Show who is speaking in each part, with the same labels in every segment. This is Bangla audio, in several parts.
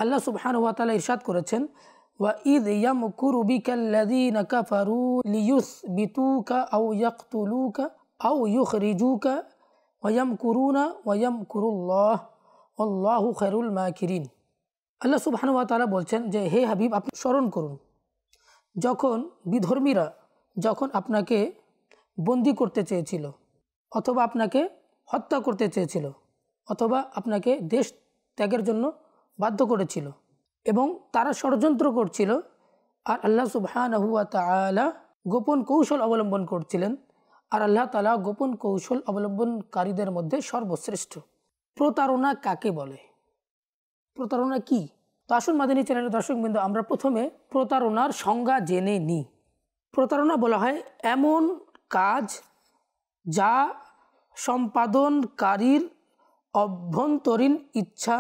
Speaker 1: আল্লাহ সুবহানাহু ওয়া তাআলা ইরশাদ করেছেন, ওয়া ইয ইয়ামকুরু বিকাল্লাযীনা কাফারু লিয়ুসবিতুকা আও ইয়াকতুলুকা আও ইউখরিজুকা ওয়া ইয়ামকুরুনা ওয়া ইয়ামকুরুল্লাহ আল্লাহু খায়রুল মাকিরিন। আল্লাহ সুবহানাহু ওয়া তাআলা বলছেন যে হে হাবিব, আপনি স্মরণ করুন যখন বিধর্মীরা যখন আপনাকে বন্দী করতে চেয়েছিল, অথবা আপনাকে হত্যা করতে চেয়েছিল, অথবা আপনাকে দেশ ত্যাগের জন্য বাধ্য করেছিল এবং তারা ষড়যন্ত্র করছিল, আর আল্লাহ সুবহানাহু ওয়া তাআলা গোপন কৌশল অবলম্বন করছিলেন, আর আল্লাহ তাআলা গোপন কৌশল অবলম্বনকারীদের মধ্যে সর্বশ্রেষ্ঠ। প্রতারণা কাকে বলে? প্রতারণা কি? তো আসুন মাদানী চ্যানেলের দর্শকবৃন্দ, আমরা প্রথমে প্রতারণার সংজ্ঞা জেনে নিই। প্রতারণা বলা হয় এমন কাজ যা সম্পাদনকারীর অভ্যন্তরীণ ইচ্ছা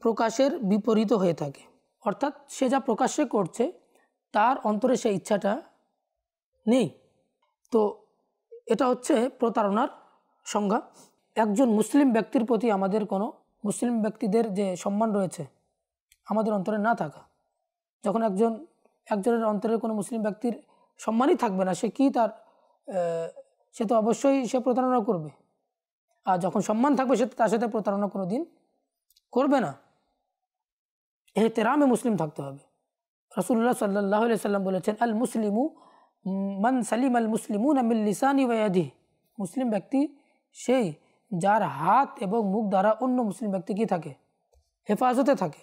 Speaker 1: প্রকাশের বিপরীত হয়ে থাকে। অর্থাৎ সে যা প্রকাশ্যে করছে তার অন্তরে সেই ইচ্ছাটা নেই। তো এটা হচ্ছে প্রতারণার সংজ্ঞা। একজন মুসলিম ব্যক্তির প্রতি আমাদের কোনো মুসলিম ব্যক্তিদের যে সম্মান রয়েছে আমাদের অন্তরে না থাকা, যখন একজনের অন্তরে কোনো মুসলিম ব্যক্তির সম্মানই থাকবে না, সে কি সে তো অবশ্যই সে প্রতারণা করবে। আর যখন সম্মান থাকবে সে তার সাথে প্রতারণা কোনো দিন করবে না। এহতেরামে মুসলিম থাকতে হবে। রাসূলুল্লাহ সাল্লাল্লাহু আলাইহি সাল্লাম বলেছেন, আল মুসলিমু মান সালিম আল মুসলিমুনা মিন লিসানি ওয়া ইয়াদিহি। মুসলিম ব্যক্তি সেই যার হাত এবং মুখ দ্বারা অন্য মুসলিম ব্যক্তি কি থাকে? হেফাজতে থাকে।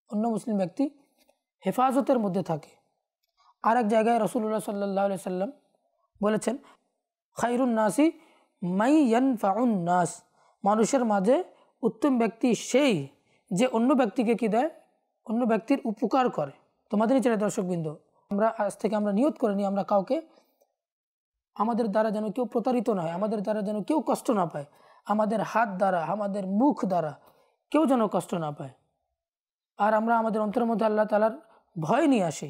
Speaker 1: অন্য মুসলিম ব্যক্তি হেফাজতের মধ্যে থাকে। আর এক জায়গায় রাসূলুল্লাহ সাল্লাল্লাহু আলাইহি সাল্লাম বলেছেন, খায়রুন নাসি মাই ইয়ানফাউন নাস। মানুষের মাঝে উত্তম ব্যক্তি সেই যে অন্য ব্যক্তিকে কি দেয়? অন্য ব্যক্তির উপকার করে। তো মাদানী চ্যানেলের দর্শকবৃন্দ, আমরা আজ থেকে আমরা নিয়ত করে নিই, আমরা কাউকে আমাদের দ্বারা যেন কেউ প্রতারিত না হয়, আমাদের দ্বারা যেন কেউ কষ্ট না পায়, আমাদের হাত দ্বারা আমাদের মুখ দ্বারা কেউ যেন কষ্ট না পায়। আর আমরা আমাদের অন্তরের মধ্যে আল্লাহ তাআলার ভয় নিয়ে আসি,